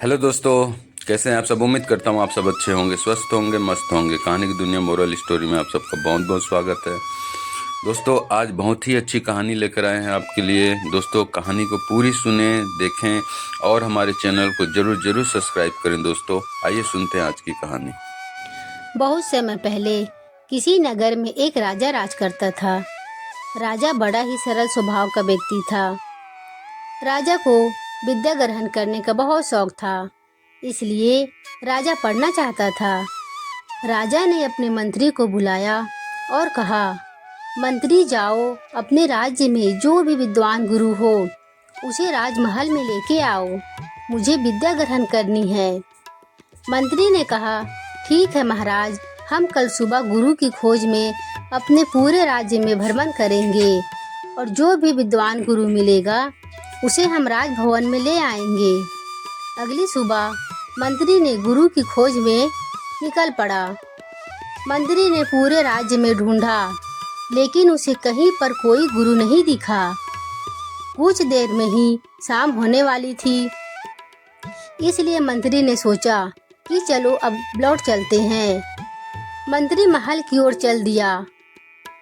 Hello दोस्तों, कैसे हैं आप सब। उम्मीद करता हूँ आप सब अच्छे होंगे, स्वस्थ होंगे, मस्त होंगे। कहानी की दुनिया मोरल स्टोरी में आप सबका बहुत बहुत स्वागत है। दोस्तों, आज बहुत ही अच्छी कहानी लेकर आए हैं आपके लिए। दोस्तों, कहानी को पूरी सुने, देखें और हमारे चैनल को जरूर जरूर सब्सक्राइब करें। दोस्तों, आइए सुनते हैं आज की कहानी। बहुत समय पहले किसी नगर में एक राजा राज करता था। राजा बड़ा ही सरल स्वभाव का व्यक्ति था। राजा को विद्या ग्रहण करने का बहुत शौक था, इसलिए राजा पढ़ना चाहता था। राजा ने अपने मंत्री को बुलाया और कहा, मंत्री जाओ, अपने राज्य में जो भी विद्वान गुरु हो उसे राजमहल में लेके आओ, मुझे विद्या ग्रहण करनी है। मंत्री ने कहा, ठीक है महाराज, हम कल सुबह गुरु की खोज में अपने पूरे राज्य में भ्रमण करेंगे और जो भी विद्वान गुरु मिलेगा उसे हम राजभवन में ले आएंगे। अगली सुबह मंत्री ने गुरु की खोज में निकल पड़ा। मंत्री ने पूरे राज्य में ढूंढा, लेकिन उसे कहीं पर कोई गुरु नहीं दिखा। कुछ देर में ही शाम होने वाली थी, इसलिए मंत्री ने सोचा कि चलो अब लौट चलते हैं। मंत्री महल की ओर चल दिया।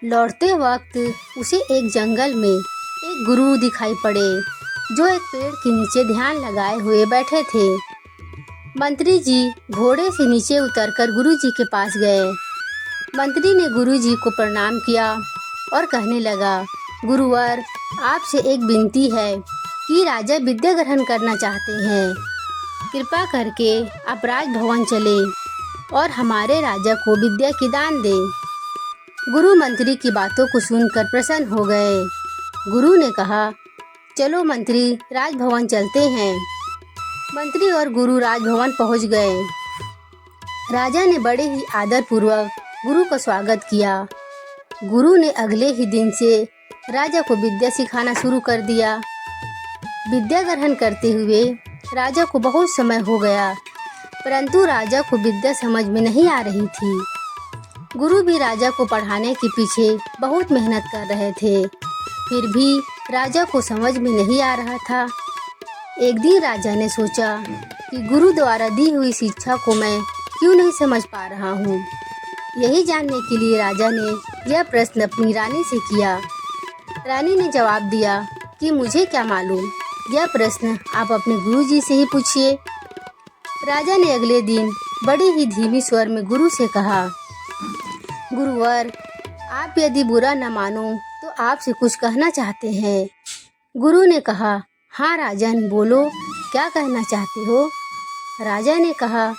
लौटते वक्त उसे एक जंगल में एक गुरु दिखाई पड़े जो एक पेड़ के नीचे ध्यान लगाए हुए बैठे थे। मंत्री जी घोड़े से नीचे उतरकर गुरु जी के पास गए। मंत्री ने गुरु जी को प्रणाम किया और कहने लगा, गुरुवर, आपसे एक विनती है कि राजा विद्या ग्रहण करना चाहते हैं। कृपा करके आप राजभवन चले और हमारे राजा को विद्या की दान दें। गुरु मंत्री की बातों को सुनकर प्रसन्न हो गए। गुरु ने कहा, चलो मंत्री, राजभवन चलते हैं। मंत्री और गुरु राजभवन पहुंच गए। राजा ने बड़े ही आदर पूर्वक गुरु का स्वागत किया। गुरु ने अगले ही दिन से राजा को विद्या सिखाना शुरू कर दिया। विद्या ग्रहण करते हुए राजा को बहुत समय हो गया, परंतु राजा को विद्या समझ में नहीं आ रही थी। गुरु भी राजा को पढ़ाने के पीछे बहुत मेहनत कर रहे थे, फिर भी राजा को समझ में नहीं आ रहा था। एक दिन राजा ने सोचा कि गुरु द्वारा दी हुई शिक्षा को मैं क्यों नहीं समझ पा रहा हूँ। यही जानने के लिए राजा ने यह प्रश्न अपनी रानी से किया। रानी ने जवाब दिया कि मुझे क्या मालूम, यह प्रश्न आप अपने गुरुजी से ही पूछिए। राजा ने अगले दिन बड़ी ही धीमी स्वर में गुरु से कहा, गुरुवर, आप यदि बुरा न मानो तो आपसे कुछ कहना चाहते हैं। गुरु ने कहा, हाँ राजन, बोलो, क्या कहना चाहते हो। राजा ने कहा,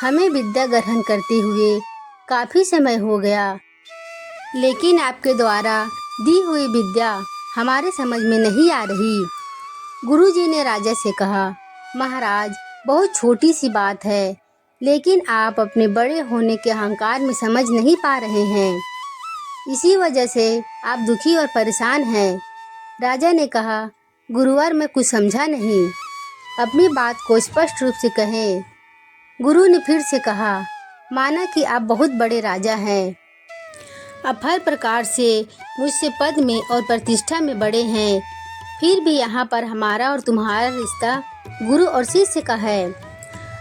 हमें विद्या ग्रहण करते हुए काफ़ी समय हो गया, लेकिन आपके द्वारा दी हुई विद्या हमारे समझ में नहीं आ रही। गुरुजी ने राजा से कहा, महाराज, बहुत छोटी सी बात है, लेकिन आप अपने बड़े होने के अहंकार में समझ नहीं पा रहे हैं, इसी वजह से आप दुखी और परेशान हैं। राजा ने कहा, गुरुवर, मैं कुछ समझा नहीं, अपनी बात को स्पष्ट रूप से कहें। गुरु ने फिर से कहा, माना कि आप बहुत बड़े राजा हैं, आप हर प्रकार से मुझसे पद में और प्रतिष्ठा में बड़े हैं, फिर भी यहाँ पर हमारा और तुम्हारा रिश्ता गुरु और शिष्य का है।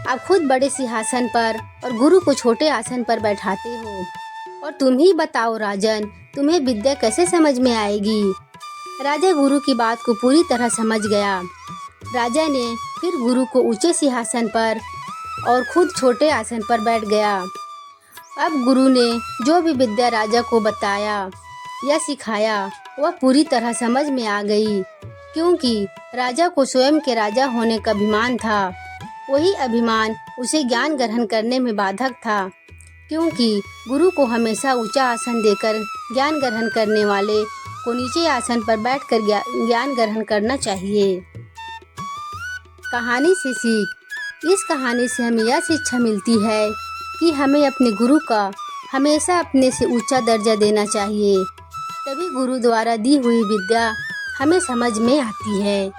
आप खुद बड़े सिंहासन पर और गुरु को छोटे आसन पर बैठाते हो, और तुम ही बताओ राजन, तुम्हें विद्या कैसे समझ में आएगी। राजा गुरु की बात को पूरी तरह समझ गया। राजा ने फिर गुरु को ऊंचे सिंहासन पर और खुद छोटे आसन पर बैठ गया। अब गुरु ने जो भी विद्या राजा को बताया या सिखाया वह पूरी तरह समझ में आ गई, क्योंकि राजा को स्वयं के राजा होने का अभिमान था। वही अभिमान उसे ज्ञान ग्रहण करने में बाधक था, क्योंकि गुरु को हमेशा ऊंचा आसन देकर ज्ञान ग्रहण करने वाले को नीचे आसन पर बैठकर ज्ञान ग्रहण करना चाहिए। कहानी से सीख। इस कहानी से हमें यह शिक्षा मिलती है कि हमें अपने गुरु का हमेशा अपने से ऊंचा दर्जा देना चाहिए, तभी गुरु द्वारा दी हुई विद्या हमें समझ में आती है।